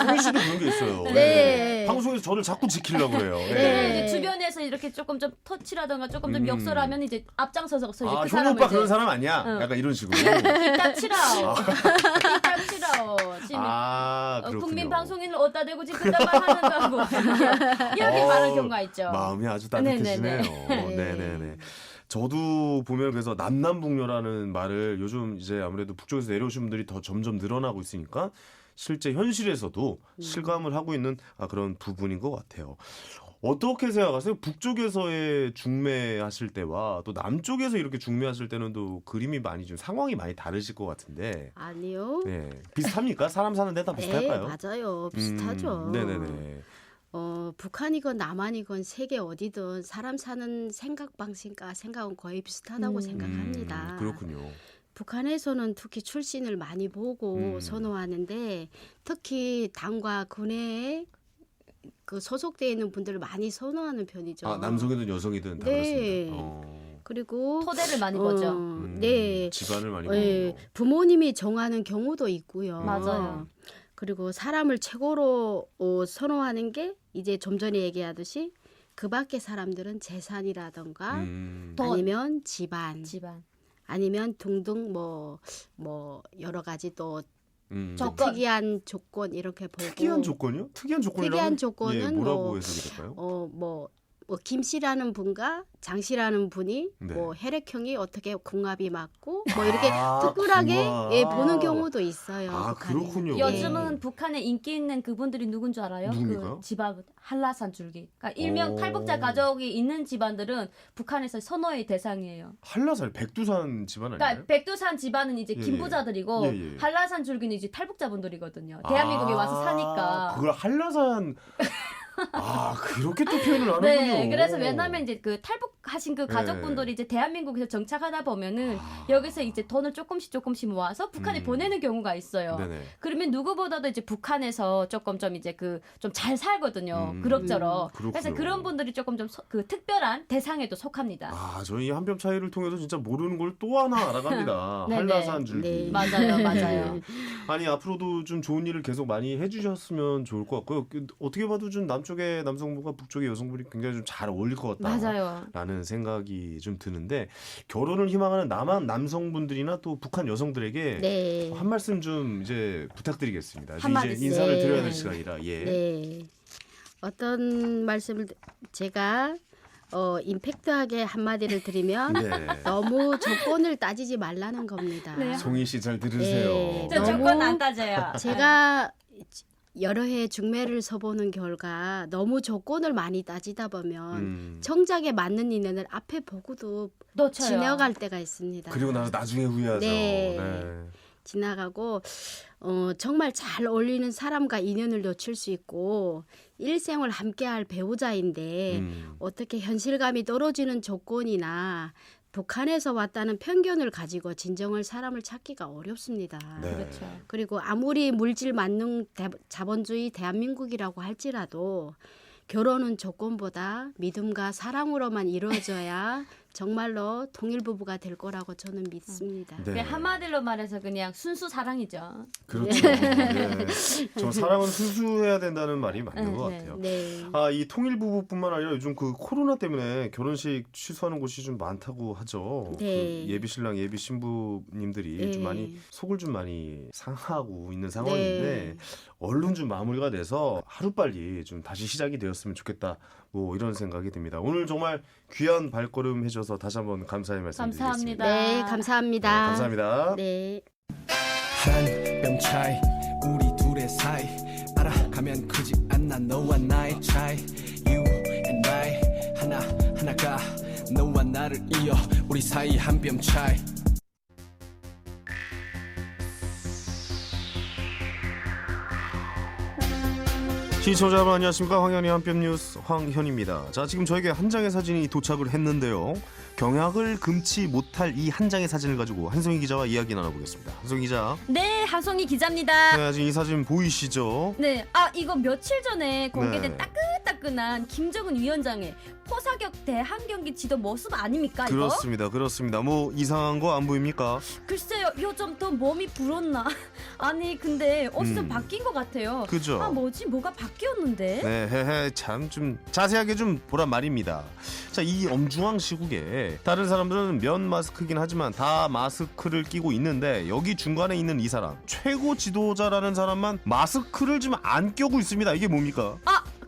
송희 씨도 그런 게 있어요. 네. 방송에서 저를 자꾸 지키려고 그래요. 네. 이제 주변에서 이렇게 조금 좀 터치라던가 조금 좀 역설하면 이제 앞장서서 이제 그 효녀 사람을 오빠 이제 그런 사람 아니야? 응. 약간 이런 식으로. 이딱 치라오. 이딱 치라오. 지금 그렇군요. 국민 방송인을 어디다 대고 지킨단 말 하는 거고 이렇게 말하는 경우가 있죠. 마음이 아주 따뜻해지네요. 네네네. 네네네. 저도 보면 그래서 남남북녀라는 말을 요즘 이제 아무래도 북쪽에서 내려오신 분들이 더 점점 늘어나고 있으니까 실제 현실에서도 실감을 하고 있는 그런 부분인 것 같아요. 어떻게 생각하세요? 북쪽에서의 중매하실 때와 또 남쪽에서 이렇게 중매하실 때는 또 그림이 많이 좀 상황이 많이 다르실 것 같은데. 아니요. 네. 비슷합니까? 사람 사는 데 다 비슷할까요? 네, 맞아요. 비슷하죠. 네네네. 북한이건 남한이건 세계 어디든 사람 사는 생각 방식과 생각은 거의 비슷하다고 생각합니다. 그렇군요. 북한에서는 특히 출신을 많이 보고 선호하는데 특히 당과 군에 그 소속되어 있는 분들을 많이 선호하는 편이죠. 남성이든 여성이든 다 네. 그렇습니다. 그리고 토대를 많이 보죠. 네. 집안을 많이 예, 보고. 부모님이 정하는 경우도 있고요. 맞아요. 그리고 사람을 최고로 선호하는 게 이제 좀 전에 얘기하듯이 그 밖의 사람들은 재산이라던가 더 아니면 집안 아니면 등등 뭐 여러 가지 또 조건. 특이한 조건 이렇게 보고 특이한 조건이요? 특이한 조건이라면 특이한 조건은 예, 뭐라고 뭐, 해석이 될까요? 김 씨라는 분과 장 씨라는 분이 네. 뭐 혈액형이 어떻게 궁합이 맞고 뭐 이렇게 특별하게 궁합. 보는 경우도 있어요. 북한에. 그렇군요. 요즘은 북한에 인기 있는 그분들이 누군 줄 알아요? 누굽니까? 그 집안 한라산 줄기. 그러니까 일명 오. 탈북자 가족이 있는 집안들은 북한에서 선호의 대상이에요. 한라산 백두산 집안 아니에요? 그러니까 백두산 집안은 이제 예, 김부자들이고 예. 한라산 줄기는 이제 탈북자분들이거든요. 대한민국에 와서 사니까. 그걸 한라산 아 그렇게 또 표현을 하는군요. 네, 그래서 왜냐면 이제 그 탈북하신 그 가족분들이 이제 대한민국에서 정착하다 보면은 여기서 이제 돈을 조금씩 모아서 북한에 보내는 경우가 있어요. 네네. 그러면 누구보다도 이제 북한에서 조금 좀 이제 그 좀 잘 살거든요. 그럭저럭. 그래서 그렇군요. 그런 분들이 조금 좀 그 특별한 대상에도 속합니다. 아 저희 한뼘 차이를 통해서 진짜 모르는 걸 또 하나 알아갑니다. 네네. 한라산 줄기. 네. 맞아요. 아니 앞으로도 좀 좋은 일을 계속 많이 해주셨으면 좋을 것 같고요. 어떻게 봐도 좀 남쪽의 남성분과 북쪽의 여성분이 굉장히 좀 잘 어울릴 것 같다. 맞아요. 라는 생각이 좀 드는데 결혼을 희망하는 남한 남성분들이나 또 북한 여성들에게 네. 한 말씀 좀 이제 부탁드리겠습니다. 이제 한마디씩. 인사를 드려야 될 네. 시간이라 예. 네. 어떤 말씀을 제가 임팩트하게 한마디를 드리면 네. 너무 조건을 따지지 말라는 겁니다. 네. 송희 씨 잘 들으세요. 네. 저 너무- 조건 안 따져요. 제가 여러 해 중매를 서보는 결과 너무 조건을 많이 따지다 보면 정작에 맞는 인연을 앞에 보고도 놓쳐요. 지나갈 때가 있습니다. 그리고 나서 나중에 후회하죠. 네. 네. 지나가고 정말 잘 어울리는 사람과 인연을 놓칠 수 있고 일생을 함께할 배우자인데 어떻게 현실감이 떨어지는 조건이나 북한에서 왔다는 편견을 가지고 진정한 사람을 찾기가 어렵습니다. 네. 그렇죠. 그리고 아무리 물질 만능 자본주의 대한민국이라고 할지라도 결혼은 조건보다 믿음과 사랑으로만 이루어져야 정말로 통일부부가 될 거라고 저는 믿습니다. 네. 그냥 한마디로 말해서 그냥 순수 사랑이죠. 그렇죠. 네. 저 사랑은 순수해야 된다는 말이 맞는 네, 것 네. 같아요. 네. 아, 이 통일 부부뿐만 아니라 요즘 그 코로나 때문에 결혼식 취소하는 곳이 좀 많다고 하죠. 네. 그 예비 신랑, 예비 신부님들이 네. 좀 많이 속을 좀 많이 상하고 있는 상황인데 네. 얼른 좀 마무리가 돼서 하루빨리 좀 다시 시작이 되었으면 좋겠다. 뭐 이런 생각이 듭니다. 오늘 정말 귀한 발걸음 해줘서 다시 한번 감사의 말씀드리겠습니다. 감사합니다. 네, 감사합니다. 네, 감사합니다. 네. 한 뼘 차이 우리 둘의 사이 알아가면 크지 않나 너와 나의 차이 You and I 하나가 너와 나를 이어 우리 사이 한 뼘 차이 시청자 여러분 안녕하십니까. 황현희 한뼘 뉴스 황현입니다. 자, 지금 저에게 한 장의 사진이 도착을 했는데요. 경악을 금치 못할 이 한 장의 사진을 가지고 한송희 기자와 이야기 나눠보겠습니다. 한송희 기자. 네, 하송이 기자입니다. 네, 지금 이 사진 보이시죠? 네, 이거 며칠 전에 공개된 네. 따끈따끈한 김정은 위원장의 포사격 대한 경기 지도 모습 아닙니까? 이거? 그렇습니다. 뭐 이상한 거 안 보입니까? 글쎄요, 요즘 또 몸이 불었나? 아니, 근데 옷이 좀 바뀐 것 같아요. 그죠? 뭐가 바뀌었는데? 네, 헤헤, 참 좀 자세하게 좀 보란 말입니다. 자, 이 엄중한 시국에 다른 사람들은 면 마스크긴 하지만 다 마스크를 끼고 있는데 여기 중간에 있는 이 사람 최고 지도자라는 사람만 마스크를 좀 안 껴고 있습니다. 이게 뭡니까?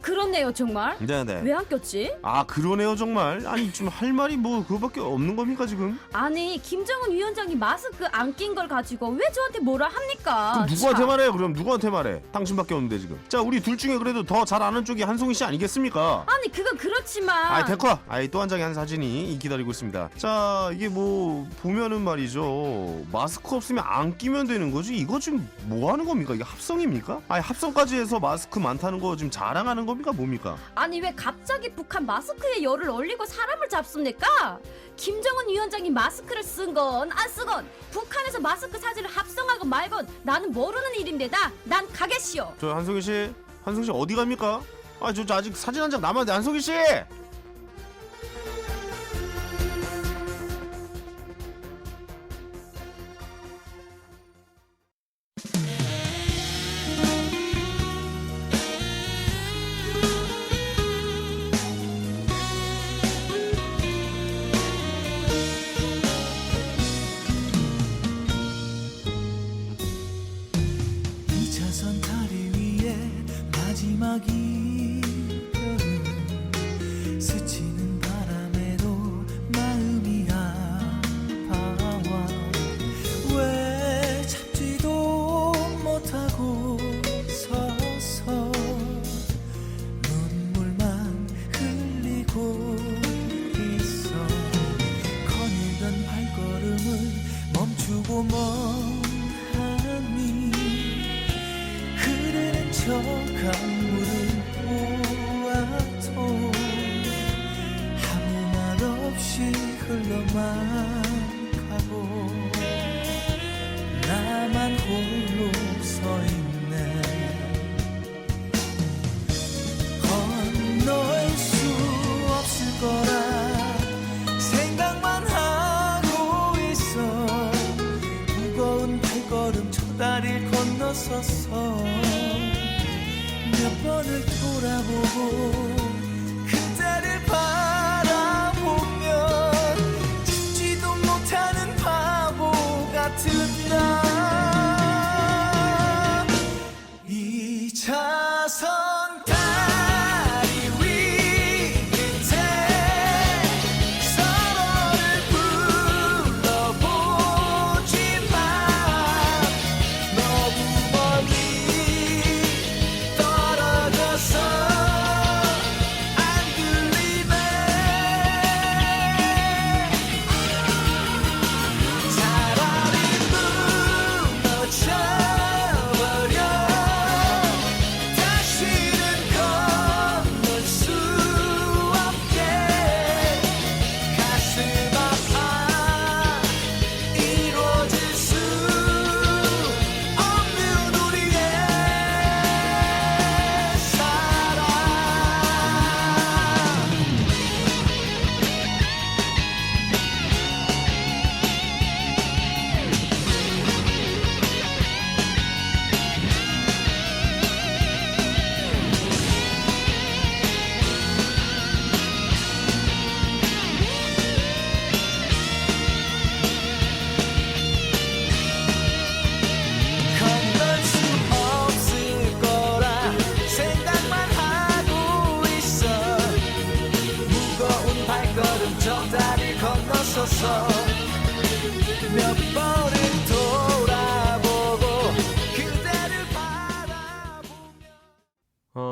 그렇네요, 정말. 네네. 왜 안 꼈지? 아 그러네요 정말. 아니 좀 할 말이 뭐 그거밖에 없는 겁니까 지금? 아니, 김정은 위원장이 마스크 안 낀 걸 가지고 왜 저한테 뭐라 합니까? 그럼 누구한테 참. 말해요? 그럼 누구한테 말해? 당신밖에 없는데 지금. 자 우리 둘 중에 그래도 더 잘 아는 쪽이 한송이 씨 아니겠습니까? 아니, 그건 그렇지만. 아이 됐고. 아이 또 한 장의 한 사진이 기다리고 있습니다. 자 이게 뭐 보면은 말이죠. 마스크 없으면 안 끼면 되는 거지. 이거 지금 뭐 하는 겁니까? 이게 합성입니까? 아니 합성까지 해서 마스크 많다는 거 지금 자랑하는 겁니까? 뭡니까? 아니, 왜 갑자기 북한 마스크에 열을 올리고 사람을 잡습니까? 김정은 위원장이 마스크를 쓴 건 안 쓰건 북한에서 마스크 사진을 합성하건 말건 나는 모르는 일인데다 난 가겠시오. 저 한송이 씨 어디 갑니까? 아 저 아직 사진 한 장 남았는데 한송이 씨. 이차선 다리 위에 마지막 이별은 흘러만 가고 나만 홀로 서 있네. 건널 수 없을 거라 생각만 하고 있어. 무거운 발걸음 저 다리를 건너서서 몇 번을 돌아보고 그대를 바라보며 듣지도 못하는 바보 같은 나. 이 차선 다리 위끝에 서로를 불러보지만 너무 멀리 떨어져서 안 들리네. 차라리 무너져버려. 다시는 건널 수 없게. 가슴 아파 이루어질 수 없는 우리의 사랑. 건널 수 없을 거라 생각만 하고 있어. 무거운 발걸음 저 다리 건너서서 몇 번을 돌아보고 그대를 바라보며.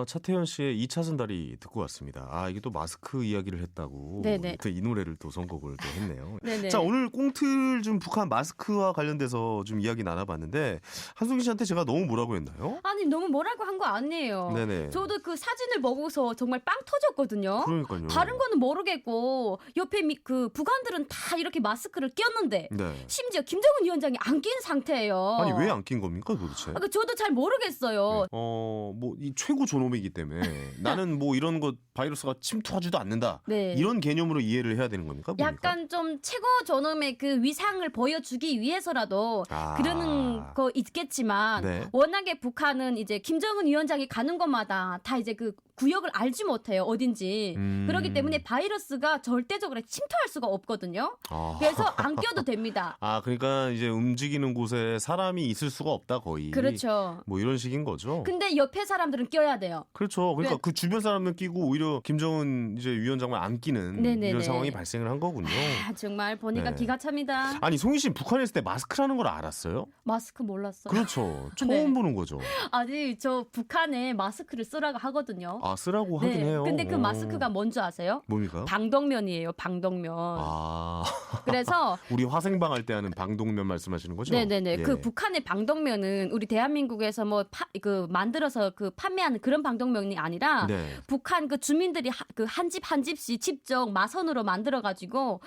차태현 씨의 2차선 다리 듣고 왔습니다. 아, 이게 또 마스크 이야기를 했다고. 네네. 또 이 노래를 또 선곡을 또 했네요. 네네. 자, 오늘 꽁틀 좀 북한 마스크와 관련돼서 좀 이야기 나눠봤는데 한송이 씨한테 제가 너무 뭐라고 했나요? 아니 너무 뭐라고 한 거 아니에요. 네네. 저도 그 사진을 보고서 정말 빵 터졌거든요. 그러니까요. 다른 거는 모르겠고 옆에 그 북한들은 다 이렇게 마스크를 꼈는데 네. 심지어 김정은 위원장이 안 낀 상태예요. 아니 왜 안 낀 겁니까 도대체? 그 저도 잘 모르겠어요. 뭐 이 최고 존엄이기 때문에 나는 뭐 이런 거 바이러스가 침투하지도 않는다. 네. 이런 개념으로 이해를 해야 되는 겁니까? 뭡니까? 약간 좀 최고 존엄의 그 위상을 보여주기 위해서라도 아. 그러는 거 있겠지만 네. 워낙에 북한은 이제 김정은 위원장이 가는 곳마다 다 이제 그 구역을 알지 못해요 어딘지. 그렇기 때문에 바이러스가 절대적으로 침투할 수가 없거든요. 아. 그래서 안 껴도 됩니다. 아, 그러니까 이제 움직이는 곳에 사람이 있을 수가 없다 거의. 그렇죠. 뭐 이런 식인 거죠. 근데 옆에 사람들은 껴야 돼요. 그렇죠. 그러니까 왜- 그 주변 사람은 끼고 오히려 김정은 이제 위원장만 안 끼는 네네네. 이런 상황이 발생을 한 거군요. 아, 정말 보니까 네. 기가 찹니다. 아니 송희 씨 북한에 있을 때 마스크라는 걸 알았어요? 마스크 몰랐어요. 그렇죠. 처음 네. 보는 거죠. 아니 저 북한에 마스크를 쓰라고 하거든요. 아, 쓰라고 하긴 네. 해요. 근데 그 어. 마스크가 뭔지 아세요? 뭡니까? 방독면이에요. 방독면. 아, 그래서 우리 화생방 할 때 하는 방독면 말씀하시는 거죠? 네네네. 예. 그 북한의 방독면은 우리 대한민국에서 뭐 그 만들어서 그 판매하는 그런 방독면이 아니라 네. 북한 그 주민들이 그 한 집 한 집씩 직접 마선으로 만들어 가지고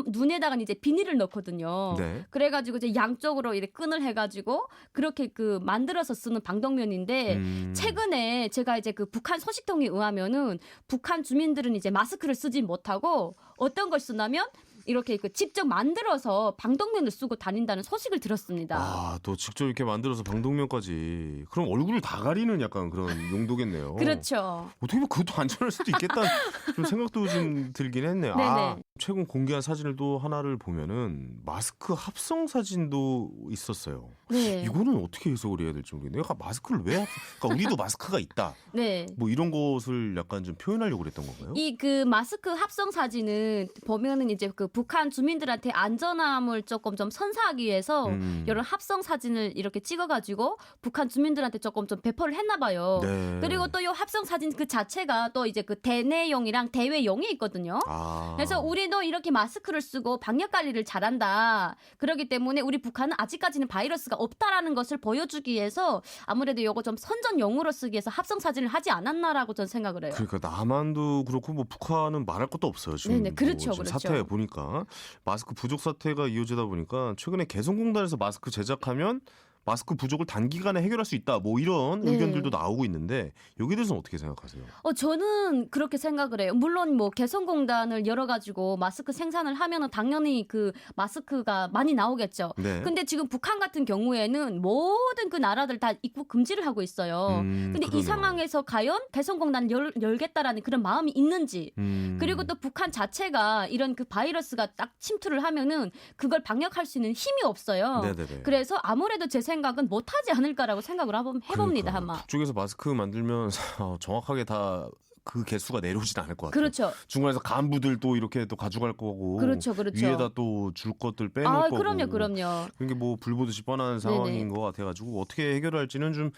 눈에다가 이제 비닐을 넣거든요. 네. 그래가지고 이제 양쪽으로 이렇게 끈을 해가지고 그렇게 그 만들어서 쓰는 방독면인데 최근에 제가 이제 그 북한 소식통에 의하면은 북한 주민들은 이제 마스크를 쓰지 못하고 어떤 걸 쓰냐면 이렇게 그 직접 만들어서 방독면을 쓰고 다닌다는 소식을 들었습니다. 아, 또 직접 이렇게 만들어서 방독면까지. 그럼 얼굴을 다 가리는 약간 그런 용도겠네요. 그렇죠. 어떻게 보면 그것도 안전할 수도 있겠다는 좀 생각도 좀 들긴 했네요. 네네. 아, 최근 공개한 사진을 또 하나를 보면은 마스크 합성 사진도 있었어요. 네. 이거는 어떻게 해석을 해야 될지 모르겠네요. 그러니까 마스크를 왜 그러니까 우리도 마스크가 있다. 네. 뭐 이런 것을 약간 좀 표현하려고 그랬던 건가요? 이 그 마스크 합성 사진은 보면은 이제 그 북한 주민들한테 안전함을 조금 좀 선사하기 위해서 이런 합성 사진을 이렇게 찍어가지고 북한 주민들한테 조금 좀 배포를 했나 봐요. 네. 그리고 또 이 합성 사진 그 자체가 또 이제 그 대내용이랑 대외용이 있거든요. 아. 그래서 우리도 이렇게 마스크를 쓰고 방역 관리를 잘한다. 그렇기 때문에 우리 북한은 아직까지는 바이러스가 없다라는 것을 보여주기 위해서 아무래도 이거 좀 선전용으로 쓰기 위해서 합성 사진을 하지 않았나라고 저는 생각을 해요. 그러니까 남한도 그렇고 뭐 북한은 말할 것도 없어요. 지금 네네, 그렇죠, 뭐 지금 그렇죠. 사태 보니까 보니까 마스크 부족 사태가 이어지다 보니까 최근에 개성공단에서 마스크 제작하면 마스크 부족을 단기간에 해결할 수 있다. 뭐 이런 네. 의견들도 나오고 있는데 여기에 대해서는 어떻게 생각하세요? 저는 그렇게 생각을 해요. 물론 뭐 개성공단을 열어가지고 마스크 생산을 하면은 당연히 그 마스크가 많이 나오겠죠. 네. 근데 지금 북한 같은 경우에는 모든 그 나라들 다 입국 금지를 하고 있어요. 근데 그러네요. 이 상황에서 과연 개성공단을 열겠다라는 그런 마음이 있는지, 그리고 또 북한 자체가 이런 그 바이러스가 딱 침투를 하면은 그걸 방역할 수 있는 힘이 없어요. 네네네. 그래서 아무래도 제 생각은 못하지 않을까라고 생각을 해봅니다. 그러니까요. 아마. 북쪽에서 마스크 만들면 정확하게 다 그 개수가 내려오진 않을 것 같아요. 그렇죠. 중간에서 간부들 또 이렇게 또 가져갈 거고 그렇죠. 그렇죠. 위에다 또 줄 것들 빼놓을 아, 거고. 그럼요. 그게 뭐 불보듯이 뻔한 상황인 것 같아가지고 어떻게 해결할지는 좀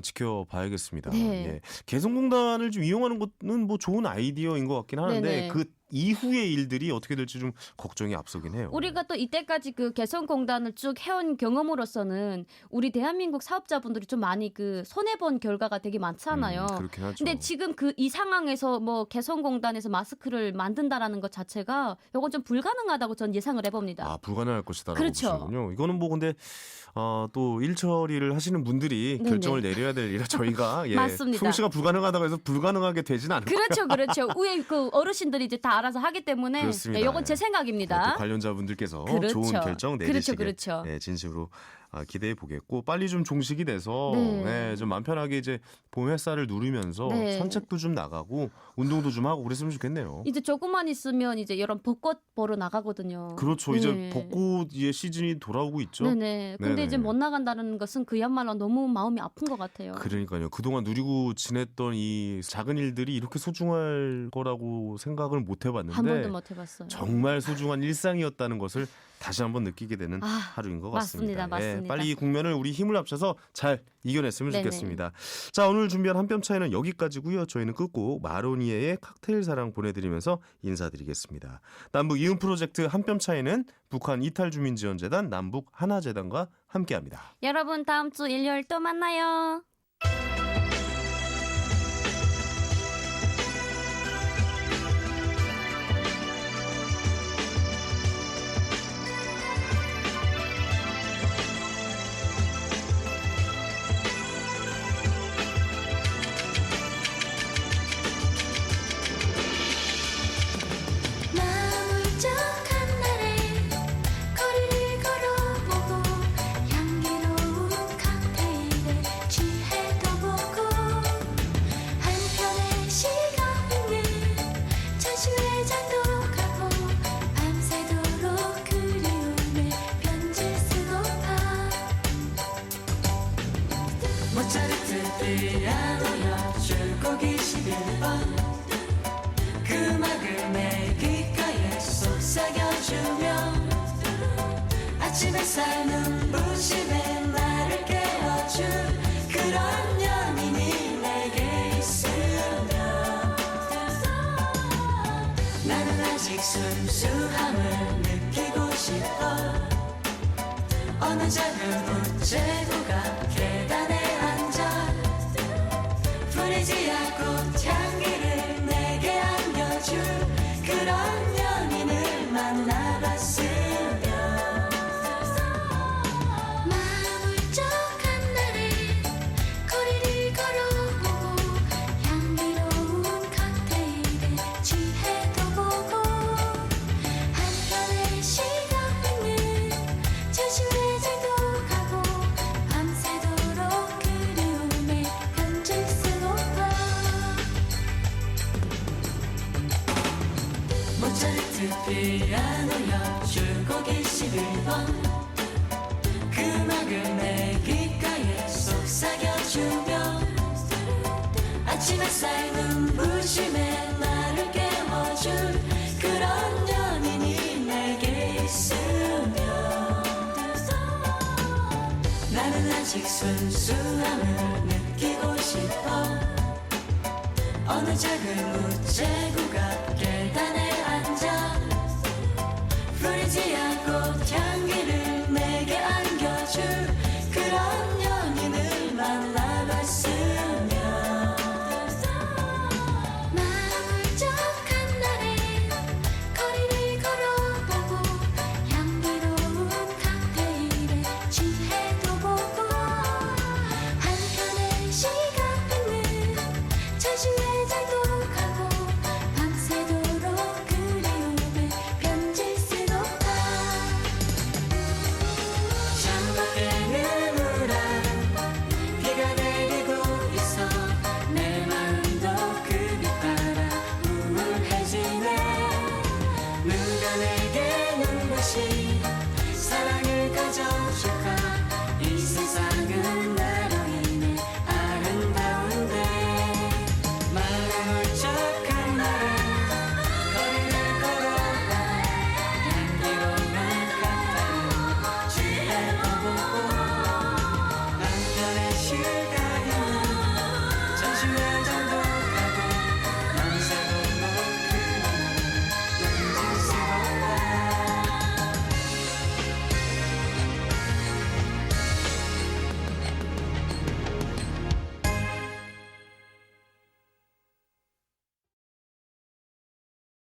지켜봐야겠습니다. 네. 예. 개성공단을 좀 이용하는 것은 뭐 좋은 아이디어인 것 같긴 하는데 네네. 그 이후의 일들이 어떻게 될지 좀 걱정이 앞서긴 해요. 우리가 또 이때까지 그 개성공단을 쭉 해온 경험으로서는 우리 대한민국 사업자분들이 좀 많이 그 손해본 결과가 되게 많잖아요. 그렇긴 하죠. 근데 지금 그 이 상황에서 뭐 개성공단에서 마스크를 만든다라는 것 자체가 이건 좀 불가능하다고 전 예상을 해봅니다. 아, 불가능할 것이다라고 그렇죠. 보시는군요. 이거는 뭐 근데 또 일처리를 하시는 분들이 네네. 결정을 내려야 될 일이라 저희가 맞습니다. 솜씨가 불가능하다고 해서 불가능하게 되진 않을 거예요. 그렇죠, 그렇죠. 위에 그 어르신들이 이제 다 알아서 하기 때문에 그렇습니다. 이건 제 또 생각입니다. 관련자분들께서 그렇죠. 좋은 결정 내리시길 그렇죠. 네, 진심으로 기대해 보겠고 빨리 좀 종식이 돼서 좀 마음 편하게 이제 봄 햇살을 누리면서 네. 산책도 좀 나가고 운동도 좀 하고 그랬으면 좋겠네요. 이제 조금만 있으면 이제 이런 벚꽃 보러 나가거든요. 그렇죠. 네. 이제 벚꽃의 시즌이 돌아오고 있죠. 네네. 근데 네네. 이제 못 나간다는 것은 그야말로 너무 마음이 아픈 것 같아요. 그러니까요. 그동안 누리고 지냈던 이 작은 일들이 이렇게 소중할 거라고 생각을 못 해봤는데 한 번도 못 해봤어요. 정말 소중한 일상이었다는 것을 다시 한번 느끼게 되는 하루인 것 같습니다. 맞습니다. 빨리 이 국면을 우리 힘을 합쳐서 잘 이겨냈으면 네네. 좋겠습니다. 자, 오늘 준비한 한 뼘 차이는 여기까지고요. 저희는 끝곡 마로니에의 칵테일 사랑 보내드리면서 인사드리겠습니다. 남북 이음 프로젝트 한 뼘 차이는 북한 이탈주민지원재단 남북 하나재단과 함께합니다. 여러분 다음 주 일요일 또 만나요. 나물쩍한 날에 거리를 걸어보고 향기로운 칵테일에 취해도 보고 한편의 시간은 전시회장도 가고 밤새도록 그리움에 편지 쓰고파 모차르트 피아노 연주곡 21번 그 음악을 내 귓가에 속삭여주며 아침 햇살 눈부심에 나를 깨워줄 그런 연인이 내게 있으면 나는 아직 순수함을 느끼고 싶어 어느 작은 우체국가 계단에 앉아 프리지아 꽃향기를 내게 안겨줄 그런 연인을 만나봤으면 나물쩍한 날에 거리를 걸어보고 향기로운 칵테일에 취해도 보고 한편의 시간은 전시회장도 가고 밤새도록 그리움에 편지 쓰고파 모차르트 피아노 연주곡 21번 그 음악을 내 귓가에 속삭여주며 아침 햇살 눈부심에 나를 깨워줄 그런 연인이 내게 있으면 나는 아직 순수함을 느끼고 싶어 어느 작은 우체국가 계단에 앉아 프리지아 꽃향기를 내게 안겨줄 그런 연인을 만나봤으면 나물쩍한 날에 거리를 걸어보고 없이